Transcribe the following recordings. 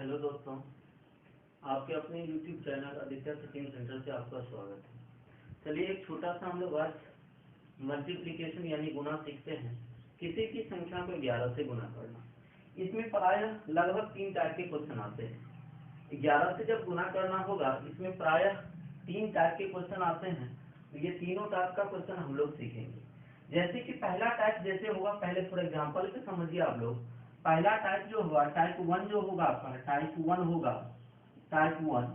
Hello दोस्तों, आपके अपने YouTube channel Aditya coaching centre से आपका स्वागत है। चलिए एक छोटा सा हम लोग आज मल्टीप्लिकेशन यानी गुना सीखते हैं। किसी की संख्या को 11 से गुना करना। इसमें प्रायः लगभग 3 टाइप के क्वेश्चन आते हैं। 11 से जब गुना करना होगा, इसमें प्रायः 3 टाइप के क्वेश्चन आते हैं। तो ये तीनों टाइप का क्वेश्चन हम लोग सीखेंगे। जैसे कि पहला टाइप जैसे होगा, पहले फॉर एग्जाम्पल से समझिए आप लोग। पहला टाइप जो होगा, टाइप 1 जो होगा आपका, टाइप 1 होगा, टाइप 1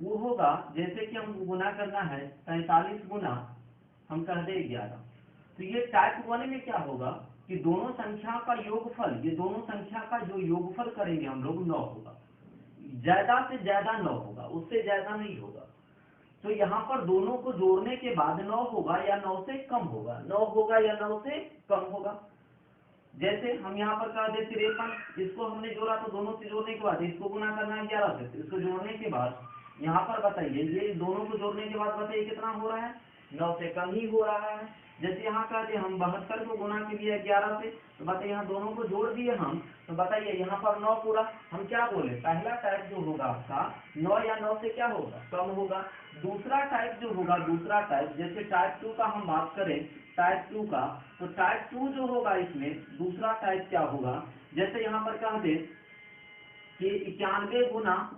वो होगा जैसे कि हम गुना करना है 43 गुना हम कर दे 11। तो ये टाइप 1 में क्या होगा कि दोनों संख्या का योगफल, ये दोनों संख्या का जो योगफल करेंगे हम लोग 9 होगा। ज्यादा से ज्यादा 9 होगा, उससे ज्यादा नहीं होगा। तो यहाँ पर दोनों को जोड़ने के बाद 9 होगा या 9 से कम होगा, 9 होगा या 9 से कम होगा। जैसे हम यहाँ पर कर दे 53, इसको हमने जोड़ा तो दोनों से जोड़ने के बाद इसको गुना करना है 11 से, इसको जोड़ने के बाद यहाँ पर बताइए, ये दोनों को जोड़ने के बाद बताइए कितना हो रहा है, 9 से कम ही हो रहा है। जैसे यहाँ कर दे हम 72 को गुना के लिए 11 से, तो बताइए यहाँ दोनों को जोड़ दिए हम, तो बताइए यहाँ पर 9 पूरा। हम क्या बोले, पहला टाइप जो होगा आपका 9 या 9 से क्या होगा, कम होगा। दूसरा टाइप जो होगा, दूसरा टाइप जैसे टाइप 2 का हम बात करें, टाइप 2 का, तो टाइप 2 जो होगा इसमें दूसरा टाइप क्या होगा, जैसे यहाँ पर कह दे कि 91 गुना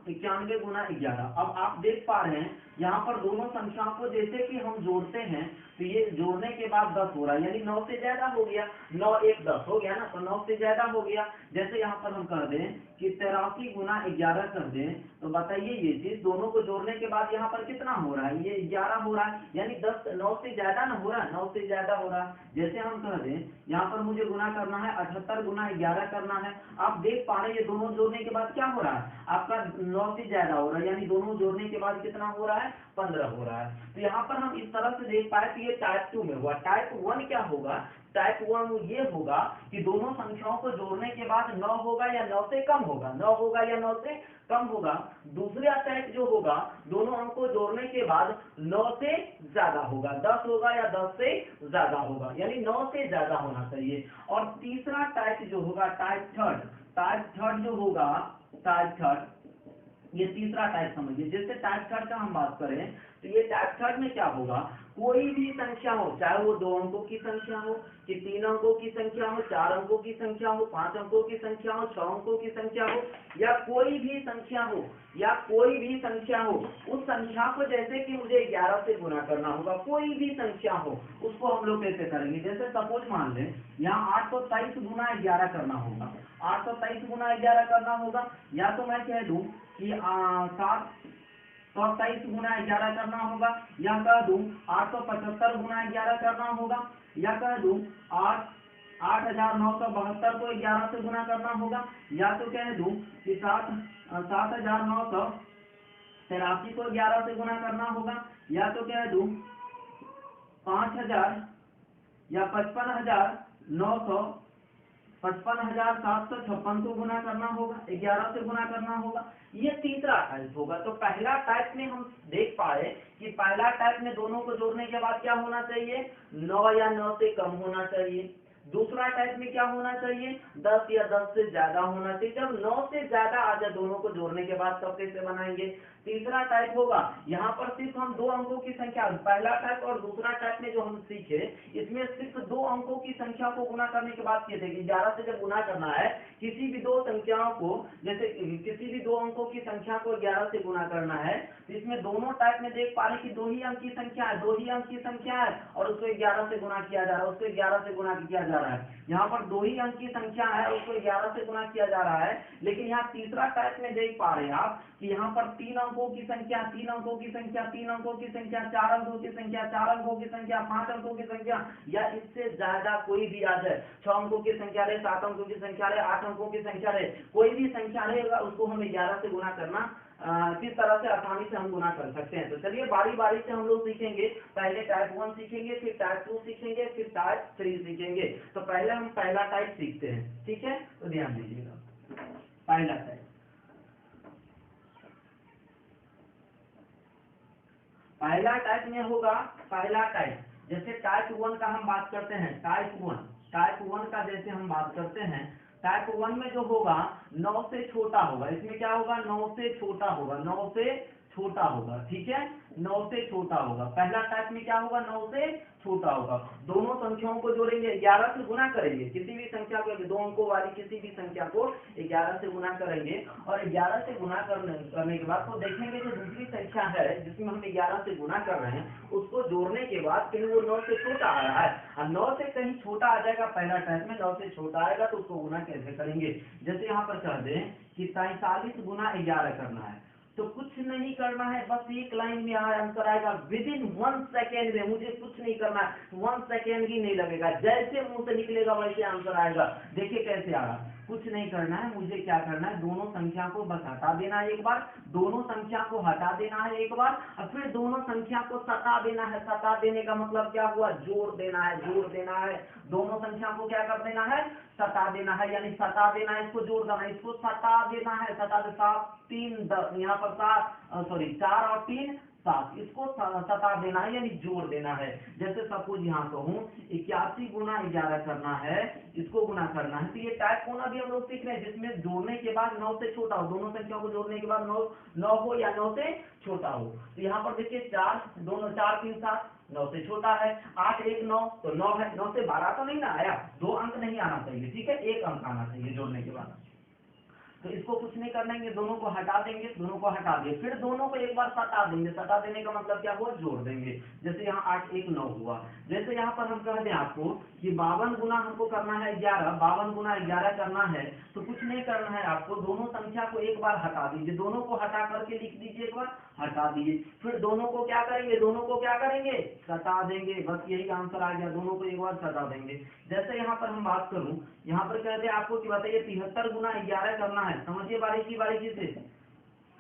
11। अब आप देख पा रहे हैं यहाँ पर दोनों संख्याओं को जैसे कि हम जोड़ते हैं तो ये जोड़ने के बाद 10 हो रहा है, यानी 9 से ज्यादा हो गया। 9 1 10 हो गया ना, तो 9 से ज्यादा हो गया। जैसे यहाँ पर हम कर दें कि 83 गुना 11 कर दें, तो बताइए ये चीज दोनों को जोड़ने के बाद यहाँ पर कितना हो रहा है, ये 11 हो रहा है, यानी 10 9 से ज्यादा ना हो रहा है, 9 से ज्यादा हो रहा है। जैसे हम कह दें यहाँ पर मुझे गुना करना है 78 गुना 11 करना है। आप देख पा रहे हैं ये दोनों जोड़ने के बाद क्या हो रहा है, आपका 9 से ज्यादा हो रहा है, यानी दोनों जोड़ने के बाद कितना हो रहा है, 15 हो रहा है। तो यहाँ पर हम इस तरह से देख पाए कि ये टाइप 2 में हुआ। टाइप 1 क्या होगा, टाइप 1 ये होगा कि दोनों संख्याओं को जोड़ने के बाद 9 होगा या 9 से कम होगा, 9 होगा या 9 से कम होगा। दूसरा टाइप जो होगा, दोनों अंक को जोड़ने के बाद 9 से ज्यादा होगा, 10 होगा या 10 से ज्यादा होगा, यानी 9 से ज्यादा होना चाहिए। और तीसरा टाइप जो होगा, टाइप थर्ड जो होगा, टाइप थर्ड ये तीसरा टाइप समझिए। जैसे टाइप थर्ड का हम बात करें तो ये टाइप थर्ड में क्या होगा, कोई भी संख्या हो, चाहे वो 2 अंकों की संख्या हो, कि 3 अंकों की संख्या हो, 4 अंकों की संख्या हो, 5 अंकों की संख्या हो, 6 अंकों की संख्या हो, या कोई भी संख्या हो, या कोई भी संख्या हो, उस संख्या को जैसे कि मुझे 11 से गुना करना होगा, कोई भी संख्या हो उसको हम लोग कैसे करेंगे। जैसे सपोज मान लें यहाँ 823 गुना 11 करना होगा, 823 गुना 11 करना होगा, या तो मैं कह दूं कि 723 गुना 11 करना होगा, या कह दूं 875 गुना 11 करना होगा, या कह दूं 8972 को 11 से गुना करना होगा, या तो कह दूं कि 7983 को 11 से गुना करना होगा, या तो कह दूं 5000 या 55,756 को गुना करना होगा, 11 से गुना करना होगा। ये तीसरा टाइप होगा। तो पहला टाइप में हम देख पाए कि पहला टाइप में दोनों को जोड़ने के बाद क्या होना चाहिए, 9 या 9 से कम होना चाहिए। दूसरा टाइप में क्या होना चाहिए, 10 या 10 से ज्यादा होना चाहिए। जब 9 से ज्यादा आ जाए दोनों को जोड़ने के बाद तब कैसे बनाएंगे। तीसरा टाइप होगा, यहाँ पर सिर्फ हम 2 अंकों की संख्या, पहला टाइप और दूसरा टाइप में जो हम सीखे इसमें सिर्फ 2 अंकों की संख्या को गुना करने के बाद किए थे। 11 से जब गुना करना है किसी भी 2 संख्याओं को, जैसे किसी भी 2 अंकों की संख्या को 11 से गुना करना है, तो इसमें दोनों टाइप में देख पा रहे कि 2 ही अंक की संख्या है, 2 ही अंक की संख्या है और उसको 11 से गुना किया जा रहा है, उसको 11 से गुना किया जा रहा है। यहाँ पर 2 ही अंक की संख्या है, उसको 11 से गुना किया जा रहा है। लेकिन यहाँ तीसरा टाइप में देख पा रहे हैं आप कि यहाँ पर 3 अंकों की संख्या, 3 अंकों की संख्या, 3 अंकों की संख्या, 4 अंकों की संख्या, 4 अंकों की संख्या, 5 अंकों की संख्या, या इससे ज्यादा कोई भी आ जाए, 6 अंकों की संख्या रहे, 7 अंकों की संख्या रहे, 8 अंकों की संख्या रहे, कोई भी संख्या रहेगा उसको हमें 11 से गुना करना किस तरह से आसानी से हम गुना कर सकते हैं। तो चलिए बारी बारी से हम लोग सीखेंगे। पहले टाइप 1 सीखेंगे, फिर टाइप 2 सीखेंगे, फिर टाइप 3 सीखेंगे। तो पहले हम पहला टाइप सीखते हैं, ठीक है, तो ध्यान दीजिएगा। पहला टाइप, पहला टाइप में होगा, पहला टाइप जैसे टाइप 1 का हम बात करते हैं, टाइप 1 का जैसे हम बात करते हैं टाइप 1 में जो होगा 9 से छोटा होगा, इसमें क्या होगा 9 से छोटा होगा, 9 से छोटा होगा, ठीक है 9 से छोटा होगा। पहला टाइप में क्या होगा 9 से छोटा होगा। दोनों संख्याओं को जोड़ेंगे, 11 से गुना करेंगे, किसी भी संख्या को 2 अंकों वाली किसी भी संख्या को 11 से गुना करेंगे और 11 से गुना करने के बाद तो देखेंगे जो दूसरी संख्या है जिसमें हम 11 से गुना कर रहे हैं उसको जोड़ने के बाद कहीं वो 9 से छोटा आ रहा है और 9 से कहीं छोटा आ जाएगा, पहला टाइप में 9 से छोटा आएगा तो उसको गुना कैसे करेंगे। जैसे यहाँ पर कह दें कि 43 गुना 11 करना है तो कुछ नहीं करना है, बस एक लाइन में आंसर आएगा विद इन 1 सेकेंड में, मुझे कुछ नहीं करना है, 1 सेकेंड ही नहीं लगेगा, जैसे मुंह से निकलेगा वैसे आंसर आएगा। देखिए कैसे आ रहा, कुछ नहीं करना है, मुझे क्या करना है दोनों संख्या को बस हटा देना है एक बार, दोनों संख्या को हटा देना है एक बार और फिर दोनों संख्या को सटा देना है। सटा देने का मतलब क्या हुआ, जोड़ देना है, जोड़ देना है, दोनों संख्या को क्या कर देना है, सटा देना है, यानी सटा देना है, इसको जोड़ देना है, इसको सटा देना है, सटा दे 7 3 10 यहाँ पर 4 और 3 7, इसको सटा देना है यानी जोड़ देना है। जैसे सपोज यहाँ कहूँ 81 गुना 11 करना है, इसको गुना करना है, तो ये टाइप होना भी हम लोग सीख रहे हैं जिसमें जोड़ने के बाद 9 से छोटा हो, दोनों संख्याओं को जोड़ने के बाद 9 हो या 9 से छोटा हो। तो यहाँ पर देखिए 4 दोनों 4 3 7 9 से छोटा है, 8 1 9 तो 9 है, 9 से 12 तो नहीं ना आया, 2 अंक नहीं आना चाहिए, ठीक है 1 अंक आना चाहिए जोड़ने के बाद। तो इसको कुछ नहीं करने, दोनों को हटा देंगे, दोनों को हटा दिए, फिर दोनों को एक बार सटा देंगे, सटा देने का मतलब क्या हुआ, जोड़ देंगे। जैसे यहाँ 8 1 9 हुआ। जैसे यहाँ पर हम कह दें आपको कि 52 गुना हमको करना है 11, 52 गुना 11 करना है तो कुछ नहीं करना है आपको, दोनों संख्या को एक बार हटा दीजिए, दोनों को हटा करके लिख दीजिए, एक बार हटा दीजिए, फिर दोनों को क्या करेंगे, दोनों को क्या करेंगे, सटा देंगे, बस यही आंसर आ गया, दोनों को एक बार सटा देंगे। जैसे यहाँ पर हम बात करूं, यहाँ पर कहते हैं आपको कि बताइए 73 गुना 11 करना है, समझिए बारीकी से।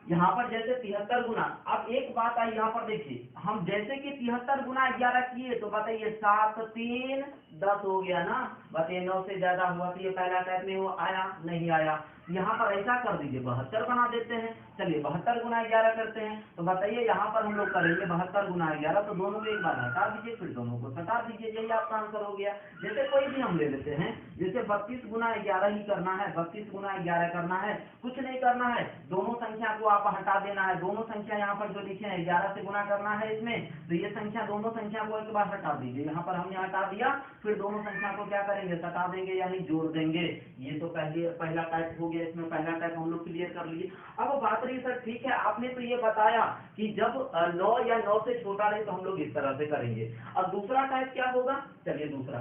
यहाँ पर जैसे 73 गुना, अब एक बात आई यहाँ पर देखिए, हम जैसे कि 73 गुना 11 किए तो बताइए 7 3 10 हो गया ना, बताइए 9 से ज्यादा हुआ तो ये पहला टाइप में वो आया नहीं आया। यहाँ पर ऐसा कर दीजिए 72 बना देते हैं, चलिए 72 गुना 11 करते हैं, तो बताइए यहाँ पर हम लोग करेंगे 72 गुना 11, तो दोनों को एक बार हटा दीजिए फिर दोनों को सटा दीजिए, यही आपका आंसर हो गया। जैसे कोई भी हम ले लेते हैं, जैसे 32 गुना 11 ही करना है, 32 गुना 11 करना है, कुछ नहीं करना है, दोनों संख्या को आप हटा देना है, दोनों संख्या यहाँ पर जो लिखे हैं 11 से गुना करना है इसमें, तो ये संख्या दोनों संख्या को एक बार हटा दीजिए, यहाँ पर हमने हटा दिया, फिर दोनों संख्या को क्या करेंगे, सटा देंगे यानी जोड़ देंगे। ये तो पहला टाइप हो गया, इसमें पहला टाइप हम लोग क्लियर कर लिए। अब बात रही सर ठीक है आपने तो ये बताया कि जब 9 या 9 से छोटा रहे तो हम लोग इस तरह से करेंगे। अब दूसरा टाइप क्या होगा, चलिए दूसरा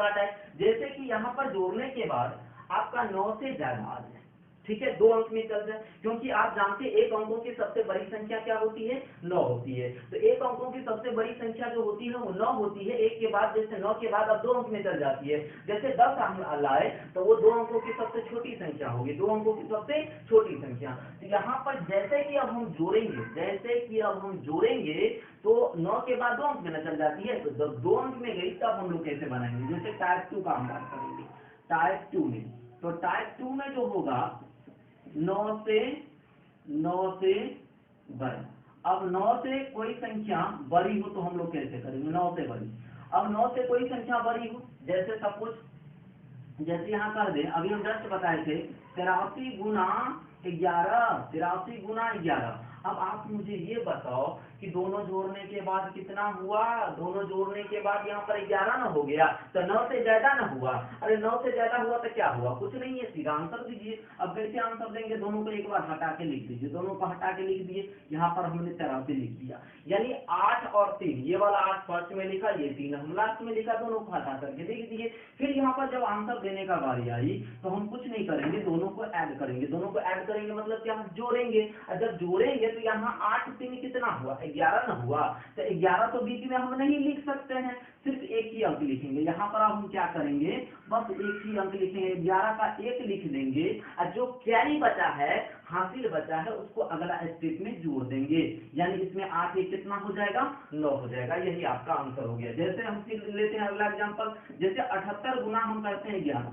टाइप जैसे कि यहाँ पर जोड़ने के बाद आपका 9 से ज्यादा आ जाए, ठीक है 2 अंक में चल जाए, क्योंकि आप जानते हैं एक अंकों की सबसे बड़ी संख्या क्या होती है, 9 होती है, तो एक अंकों की सबसे बड़ी संख्या जो होती है वो 9 होती है, एक के बाद जैसे 9 के बाद अब 2 अंक में चल जाती है, जैसे 10 हम लाए तो वो 2 अंकों की सबसे छोटी संख्या होगी, 2 अंकों की सबसे छोटी संख्या। तो यहाँ पर जैसे कि अब हम जोड़ेंगे तो 9 के बाद 2 अंक में न चल जाती है, तो जब 2 अंक में गई तब हम लोग कैसे बनाएंगे, जैसे टाइप 2 का हम बात करेंगे, टाइप 2 में, तो टाइप 2 में जो होगा 9 से बड़ी, अब 9 से कोई संख्या बड़ी हो तो हम लोग कैसे करेंगे, 9 से बड़ी, अब 9 से कोई संख्या बड़ी हो, जैसे सब कुछ जैसे यहाँ कर दें, अभी हम जस्ट बताए थे 83 गुना 11। अब आप मुझे ये बताओ कि दोनों जोड़ने के बाद कितना हुआ, दोनों जोड़ने के बाद यहाँ पर 11 ना हो गया, तो 9 से ज्यादा ना हुआ, अरे 9 से ज्यादा हुआ तो क्या हुआ, कुछ नहीं है, सीधा आंसर दीजिए। अब कैसे आंसर देंगे, दोनों को एक बार हटा के लिख दीजिए, दोनों को हटा के लिख दिए, यहाँ पर हमने 83 लिख दिया, यानी 8 और 3, ये वाला 8 फर्स्ट में लिखा, ये 3 हम लास्ट में लिखा, दोनों को हटा करके लिख दिए। फिर यहाँ पर जब आंसर देने का बारी आई तो हम कुछ नहीं करेंगे, दोनों को ऐड करेंगे, दोनों को ऐड करेंगे मतलब क्या, हम जोड़ेंगे, और जब जोड़ेंगे तो यहाँ 8 3 कितना हुआ, 11 ना हुआ, तो 11 तो बीच में हम नहीं लिख सकते हैं, सिर्फ एक ही अंक लिखेंगे। यहाँ पर हम क्या करेंगे, बस एक ही अंक लिखेंगे, 11 का 1 लिख देंगे, और जो कैरी बचा है, हासिल बचा है, उसको अगला स्टेप में जोड़ देंगे, यानी इसमें 8 1 कितना हो जाएगा, 9 हो जाएगा, यही आपका आंसर हो गया। जैसे हम लेते हैं अगला एग्जाम्पल, जैसे 78 गुना हम करते हैं 11,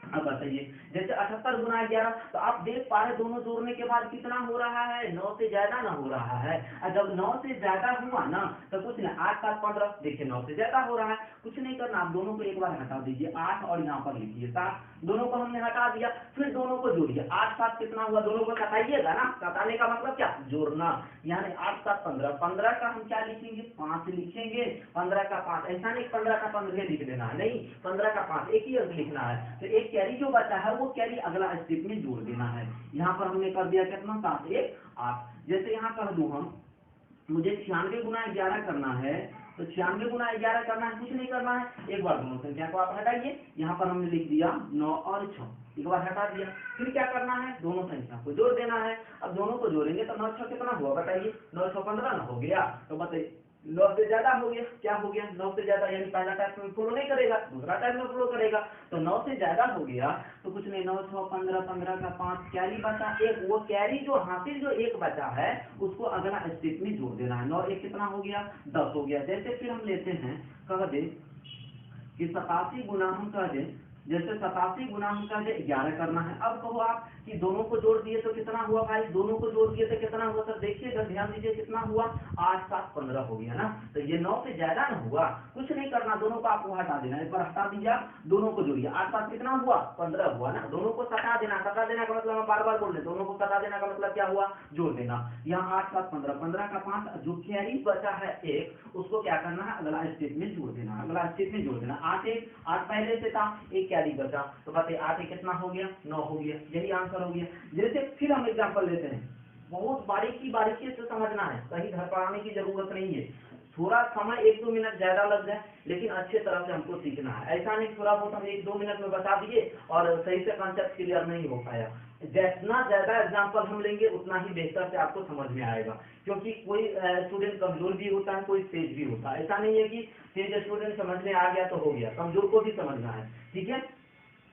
अब बताइए जैसे 78 गुना 11, तो आप देख पा रहे दोनों जोड़ने के बाद कितना हो रहा है, 9 से ज्यादा ना हो रहा है, और जब 9 से ज्यादा हुआ ना तो कुछ ना 8 7 15, देखिए 9 से ज्यादा हो रहा है, कुछ नहीं करना, आप दोनों को एक बार हटा दीजिए, 8 और यहाँ पर लिखिए 7, दोनों को हमने हटा दिया, फिर दोनों को जोड़िए, 8 7 कितना हुआ, दोनों को घटाइएगा ना, घटाने का मतलब क्या, जोड़ना, यानी 8 7 15, 15 का हम क्या लिखेंगे, 5 लिखेंगे, 15 का 5, ऐसा नहीं 15 का 15 लिख देना है, नहीं 15 का 5 एक ही अंक लिखना है। तो एक कैरी जो बचा है वो कैरी अगला स्टेप में जोड़ देना है। यहाँ पर हमने कर दिया कितना, 7 1 8। जैसे यहाँ कर दूं हम, मुझे 96 गुना 11 करना है, तो 96 गुना 11 करना है, कुछ नहीं करना है, एक बार दोनों संख्या को आप हटाइए, यहाँ पर हमने लिख दिया 9 और 6, एक बार हटा दिया, फिर क्या करना है, दोनों संख्या को जोड़ देना है। अब दोनों को जोड़ेंगे तो 9 6 कितना हुआ बताइए, 9 6 15 ना हो गया, तो बताइए 9 से ज्यादा हो गया, क्या हो गया, 9 से ज्यादा, यानी पहला टाइप में फॉलो नहीं करेगा, दूसरा टाइप में फॉलो करेगा, तो 9 से ज्यादा हो गया, तो कुछ नहीं, 9 6 15, 15 का 5, कैरी बचा एक, वो कैरी जो हासिल जो एक बचा है उसको अगला स्टेप में जोड़ देना है। 9 1 कितना हो गया, 10 हो गया। जैसे फिर हम लेते हैं, कह दे कि 87 गुना हम कह दे, जैसे 87 गुना हम कह दे 11 करना है। अब कहो आप कि दोनों को जोड़ दिए तो कितना हुआ भाई, दोनों को जोड़ दिए तो कितना हुआ सर, देखिएगा ध्यान दीजिए कितना हुआ, 8 7 15 हो गया ना, तो ये 9 से ज्यादा ना हुआ, कुछ नहीं करना, दोनों को आपको हटा देना, एक बार हटा दीजिए आप, दोनों को जोड़िए, 8 7 कितना हुआ, 15 हुआ ना, दोनों को सटा देना, सटा देना का मतलब हम बार बार बोल रहे, दोनों को सटा देना का मतलब क्या हुआ, जोड़ देना। यहाँ 8 7 15, 15 का 5, जो कैरी बचा है एक, उसको क्या करना है, अगला स्टेप में जोड़ देना, अगला स्टेप में जोड़ देना। 8 1 8 पहले से था, एक कैरी बचा, तो बताइए 8 1 कितना हो गया, 9 हो गया, यही आंसर हो गया। जैसे फिर हम एग्जांपल लेते हैं, बहुत बारीकी से समझना है, कहीं घर पर आने की जरूरत नहीं है, थोड़ा समय 1-2 मिनट ज्यादा लग जाए, लेकिन अच्छे तरह से हमको सीखना है, ऐसा नहीं थोड़ा बहुत हम 1-2 मिनट में बता दिए और सही से कॉन्सेप्ट क्लियर नहीं हो पाया। जितना ज्यादा एग्जांपल हम लेंगे उतना ही बेहतर से आपको समझ में आएगा, क्योंकि कोई स्टूडेंट कमजोर भी होता है, कोई तेज भी होता है, ऐसा नहीं है कि तेज स्टूडेंट समझ में आ गया तो हो गया, कमजोर को भी समझना है, ठीक है।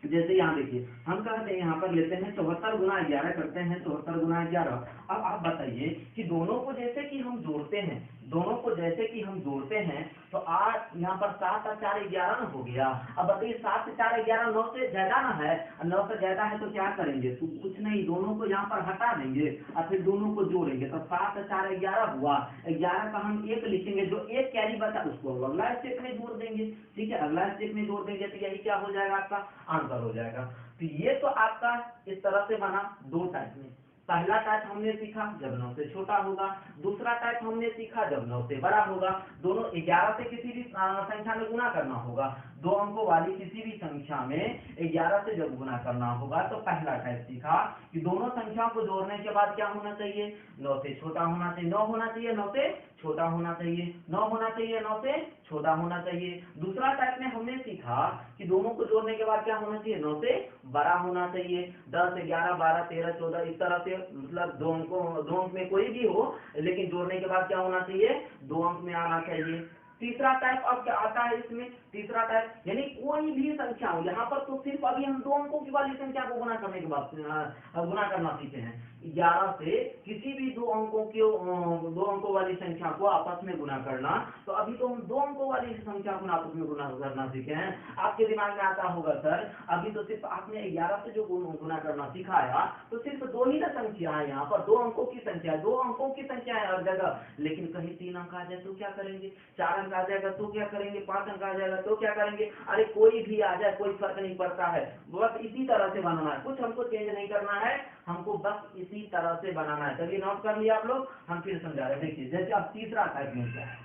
जैसे यहाँ देखिए, हम कहते हैं यहाँ पर लेते हैं 74 गुना 11 करते हैं, 74 गुना 11। अब आप बताइए कि दोनों को जैसे कि हम जोड़ते हैं, दोनों को जैसे कि हम जोड़ते हैं, तो 8 यहाँ पर 7 और 4 11 ना हो गया। अब बताइए 7 से 4 11, 9 से ज्यादा ना है, 9 से ज्यादा है तो क्या करेंगे, तो कुछ नहीं, दोनों को यहाँ पर हटा देंगे और फिर दोनों को जोड़ेंगे, तो 7 और 4 11 हुआ, 11 का हम 1 लिखेंगे, जो एक कैरी बचा उसको अगला स्टेप में जोड़ देंगे, ठीक है, अगला स्टेप में जोड़ देंगे, तो यही क्या हो जाएगा, आपका आंसर हो जाएगा। तो ये तो आपका इस तरह से बना 2 टाइप में। पहला टाइप हमने सीखा जब 9 से छोटा होगा, दूसरा टाइप हमने सीखा जब 9 से बड़ा होगा। दोनों 11 से किसी भी संख्या में गुना करना होगा, 2 अंकों वाली किसी भी संख्या में 11 से जब गुना करना होगा, तो पहला टाइप सीखा कि दोनों संख्याओं को जोड़ने के बाद क्या होना चाहिए, 9 से छोटा होना चाहिए, 9 होना चाहिए, 9 से छोटा होना चाहिए, 9 होना चाहिए, 9 से छोटा होना चाहिए। दूसरा टाइप में हमने सीखा कि दोनों को जोड़ने के बाद क्या होना चाहिए, 9 से बड़ा होना चाहिए, 10 11 12 13 14 इस तरह से, मतलब 2 अंक में कोई भी हो, लेकिन जोड़ने के बाद क्या होना चाहिए, 2 अंक में आना चाहिए। तीसरा टाइप अब क्या आता है इसमें, तीसरा टाइप यानी कोई भी संख्या हो, यहाँ पर तो सिर्फ अभी हम 2 अंकों की वाली संख्या को गुना करने के बाद गुना करना सीखे हैं, 11 से किसी भी 2 अंकों वाली संख्या को आपस में गुना करना, तो अभी तो हम 2 अंकों वाली संख्या को आपस में गुना करना सीखे हैं। आपके दिमाग में आता होगा सर अभी तो सिर्फ आपने 11 से जो गुना करना सिखाया, तो सिर्फ 2 ही ना संख्या है, यहाँ पर 2 अंकों की संख्या, 2 अंकों की संख्या है हर जगह, लेकिन कहीं 3 अंक आ जाए तो क्या करेंगे, 4 अंक आ जाएगा तो क्या करेंगे, 5 अंक आ जाएगा तो क्या करेंगे, अरे कोई भी आ जाए कोई फर्क नहीं पड़ता है, बस इसी तरह से बनाना है, कुछ हमको चेंज नहीं करना है, हमको बस इसी तरह से बनाना है। चलिए नोट कर लिया आप लोग, हम फिर समझा रहे हैं। देखिए जैसे अब तीसरा टाइप मिलता है,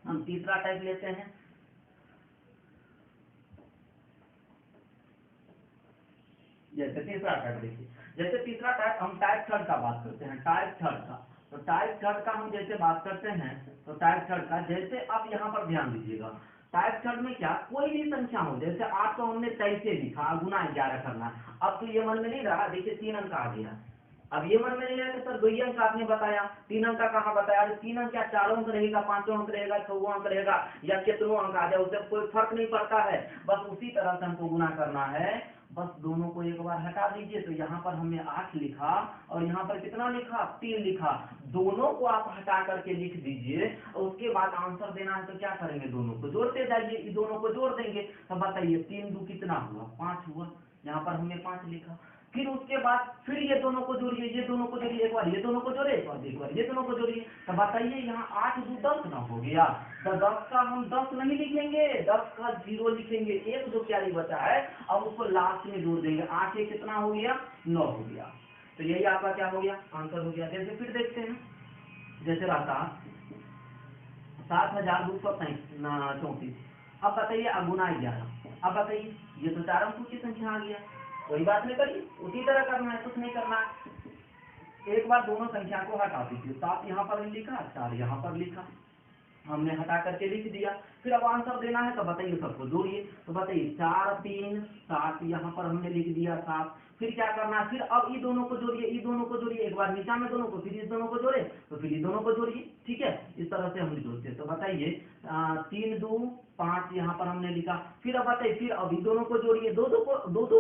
हम तीसरा टाइप लेते हैं, जैसे तीसरा टाइप देखिए, जैसे तीसरा टाइप हम टाइप थर्ड का बात करते हैं, टाइप थर्ड का, तो टाइप थर्ड का हम जैसे बात करते हैं, तो टाइप थर्ड का जैसे आप यहाँ पर ध्यान दीजिएगा, टाइप थर्ड में क्या कोई भी संख्या हो, जैसे 8 को हमने 23 से लिखा, गुना 11 करना है, अब तो ये मन में नहीं रहा, देखिए 3 अंक आ गया, अब ये मन में नहीं रहा कि सर 2 अंक आपने बताया, 3 अंक का कहाँ बताया, अरे 3 अंक क्या 4 अंक रहेगा, 5 अंक रहेगा, 6 अंक रहेगा, या कितनों अंक आ जाए, उससे कोई फर्क नहीं पड़ता है, बस उसी तरह से हमको गुना करना है। बस दोनों को एक बार हटा दीजिए, तो यहाँ पर हमने 8 लिखा और यहाँ पर कितना लिखा, 3 लिखा, दोनों को आप हटा करके लिख दीजिए, और उसके बाद आंसर देना है तो क्या करेंगे, दोनों को जोड़ते जाइए, इन दोनों को जोड़ देंगे, तो बताइए 3 2 कितना हुआ, 5 हुआ, यहाँ पर हमने 5 लिखा। फिर उसके बाद फिर ये दोनों को जोड़िए, ये दोनों को जोड़िए, एक बार ये दोनों को जोड़े और एक बार ये दोनों को जोड़िए। तो बताइए यहाँ 8 2 10 ना हो गया, तो 10 का हम 10 नहीं लिखेंगे, 10 का 0 लिखेंगे, एक जो कैरी बचा है अब उसको लास्ट में जोड़ देंगे। 8 एक कितना हो गया, 9 हो गया। तो यही आपका क्या हो गया, आंसर हो गया। जैसे फिर देखते हैं, जैसे रहा 7234। अब बताइए अगुना 11। अब बताइए ये तो 4 अंकों की संख्या आ गया, कोई बात नहीं, करिए उसी तरह करना है, कुछ नहीं करना है। एक बार दोनों संख्या को हटा दीजिए, 7 यहाँ पर लिखा, 4 यहाँ पर लिखा, हमने हटा करके लिख दिया। फिर अब आंसर देना है तो बताइए सबको जोड़िए। तो बताइए 4 3 7, यहाँ पर हमने लिख दिया 7। फिर क्या करना है, फिर अब ये दोनों को जोड़िए, ये दोनों को जोड़िए, एक बार नीचा में दोनों को, फिर इस दोनों को जोड़े तो फिर ये दोनों को जोड़िए। ठीक है, इस तरह से हम जोड़ते हैं। तो बताइए 3 2 5 यहाँ पर हमने लिखा। फिर अब बताइए, फिर अभी दोनों को जोड़िए, दो दो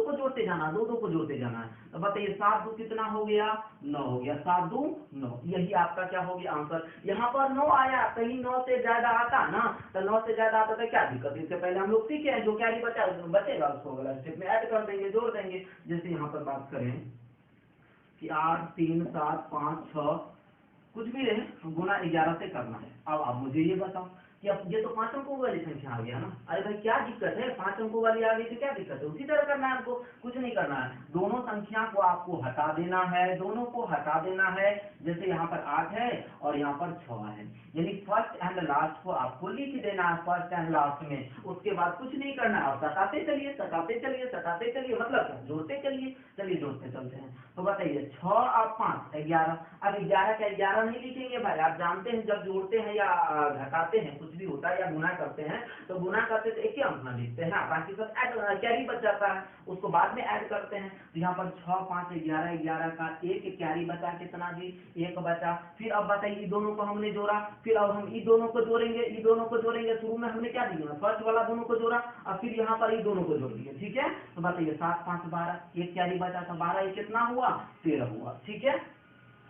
को जोड़ते जाना, दो को जोड़ते जाना है। तो बताइए 7 2 कितना हो गया, 9 हो गया, 7 2 9। यही आपका क्या हो गया आंसर। यहाँ पर 9 आया, कहीं 9 से ज्यादा आता ना, तो 9 से ज्यादा आता तो क्या दिक्कत। इससे पहले हम लोग सीखे हैं, जो क्या बचेगा उसको अगला स्टेप में ऐड कर देंगे, जोड़ देंगे। जैसे यहाँ पर बात करें कि 8 3 7 5 6 कुछ भी रहे, गुना 11 से करना है। अब आप मुझे ये बताओ कि अब ये तो 5 अंकों वाली संख्या आ गया ना। अरे भाई क्या दिक्कत है, 5 अंकों वाली आ गई तो क्या दिक्कत है, उसी तरह करना है आपको, कुछ नहीं करना है। दोनों संख्या को आपको हटा देना है, दोनों को हटा देना है। जैसे यहाँ पर 8 है और यहाँ पर 6 है, यानी फर्स्ट एंड लास्ट को आपको लिख देना है, फर्स्ट एंड लास्ट में। उसके बाद कुछ नहीं करना है, आप सटाते चलिए सटाते चलिए सटाते चलिए, मतलब जोड़ते चलिए। चलिए जोड़ते चलते हैं। तो बताइए 6 और 5 11। अब 11 का 11 नहीं लिखेंगे भाई, आप जानते हैं जब जोड़ते हैं या घटाते हैं, कुछ भी होता है, या गुना करते हैं, तो गुना करते तो एक ही अंक लिखते हैं, बाकी सब ऐड कैरी बच जाता है, उसको बाद में ऐड करते हैं। तो यहाँ पर 6 5 11 11 का एक कैरी बचा, कितना जी, 1 बचा। फिर अब बताइए दोनों को हमने जोड़ा, फिर अब हम ये दोनों को जोड़ेंगे, ये दोनों को जोड़ेंगे। शुरू में हमने क्या दिया, फर्स्ट वाला दोनों को जोड़ा, अब फिर यहाँ पर ये दोनों को जोड़ दिए। ठीक है, तो बताइए 7 5 12, एक कैरी बचा था, 12 ये कितना हुआ, 13 हुआ। ठीक है,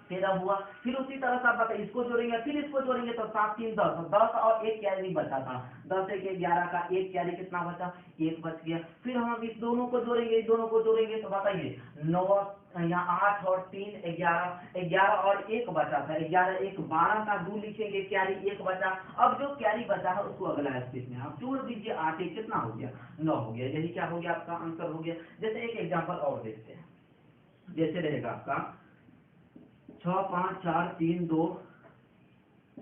13 हुआ। फिर उसी तरह से आप बताइए इसको जोड़ेंगे, फिर इसको जोड़ेंगे, तो 7 3 10, 10 और एक कैरी बचा था, 10 1 11 का एक कैरी कितना बचा, 1 बच गया। फिर हम इस दोनों को जोड़ेंगे, इस दोनों को जोड़ेंगे, तो बताइए 9 यहाँ 8 और 3 11, 11 और 1 बचा था, 11 1 12 का 2 लिखेंगे, कैरी 1 बचा। अब जो कैरी बचा है उसको अगला स्टेप में आप जोड़ दीजिए, 8 1 कितना हो गया, 9 हो गया। यही क्या हो गया, आपका आंसर हो गया। जैसे एक एग्जाम्पल और देखते हैं, जैसे रहेगा आपका 6 5 4 3 2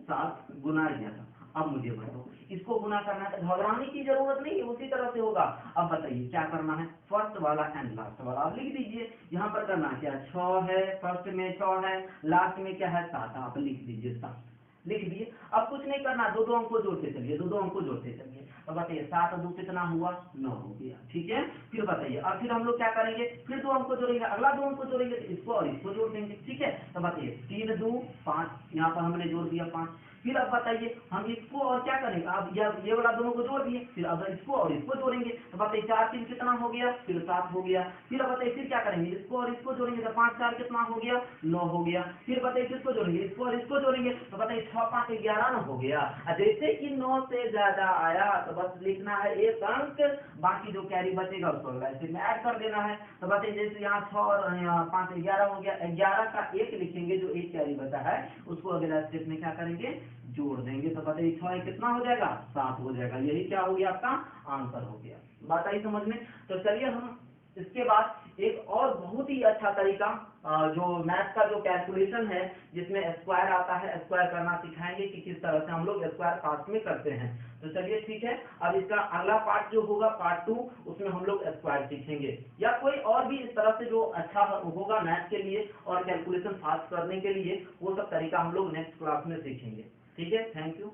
7 गुना 11। अब मुझे बताओ इसको गुना करना है, घबराने की जरूरत नहीं है, उसी तरह से होगा। अब बताइए क्या करना है, फर्स्ट वाला एंड लास्ट वाला आप लिख दीजिए। यहाँ पर करना क्या है, 6 है, फर्स्ट में 6 है, लास्ट में क्या है 7, आप लिख दीजिए 7, लिख दिए। अब कुछ नहीं करना, दो अंक को जोड़ते चलिए, दो अंक को जोड़ते चलिए। तो बताइए 7 2 कितना हुआ, 9 हो गया। ठीक है, फिर बताइए, अब फिर हम लोग क्या करेंगे, फिर 2 अंक को जोड़ेंगे, अगला 2 अंक को जोड़ेंगे, तो इसको और इसको जोड़ देंगे। ठीक है, तो बताइए 3 2 5, यहाँ पर हमने जोड़ दिया 5। फिर अब बताइए हम इसको और क्या करेंगे, अब ये वाला दोनों को जोड़ दिए, फिर अब इसको और इसको जोड़ेंगे, तो बताइए 4 3 कितना हो गया, फिर 7 हो गया। फिर अब बताइए फिर क्या करेंगे, इसको और इसको जोड़ेंगे, तो 5 4 कितना हो गया, 9 हो गया। फिर बताइए किसको जोड़ेंगे, इसको और इसको जोड़ेंगे, तो बताइए 6 5 11 ना हो गया। जैसे कि 9 से ज्यादा आया तो बस लिखना है एक अंक, बाकी जो कैरी बचेगा उसको अगला स्टेप में ऐड कर देना है। तो बताइए जैसे यहाँ 6 और 5 11 हो गया, 11 का 1 लिखेंगे, जो एक कैरी बचा है उसको अगला स्टेप में क्या करेंगे, जोड़ देंगे। तो बताइए 6 कितना हो जाएगा, 7 हो जाएगा। यही क्या हो गया, आपका आंसर हो गया। बात आई समझ में। तो चलिए हम इसके बाद एक और बहुत ही अच्छा तरीका जो मैथ का जो कैलकुलेशन है, जिसमें स्क्वायर आता है, स्क्वायर करना सिखाएंगे कि किस तरह से हम लोग स्क्वायर पार्ट में करते हैं। तो चलिए ठीक है, अब इसका अगला पार्ट जो होगा पार्ट 2, उसमें हम लोग स्क्वायर सीखेंगे, या कोई और भी इस तरह से जो अच्छा होगा मैथ के लिए और कैलकुलेशन फास्ट करने के लिए, वो सब तरीका हम लोग नेक्स्ट क्लास में सीखेंगे। ठीक है, थैंक यू।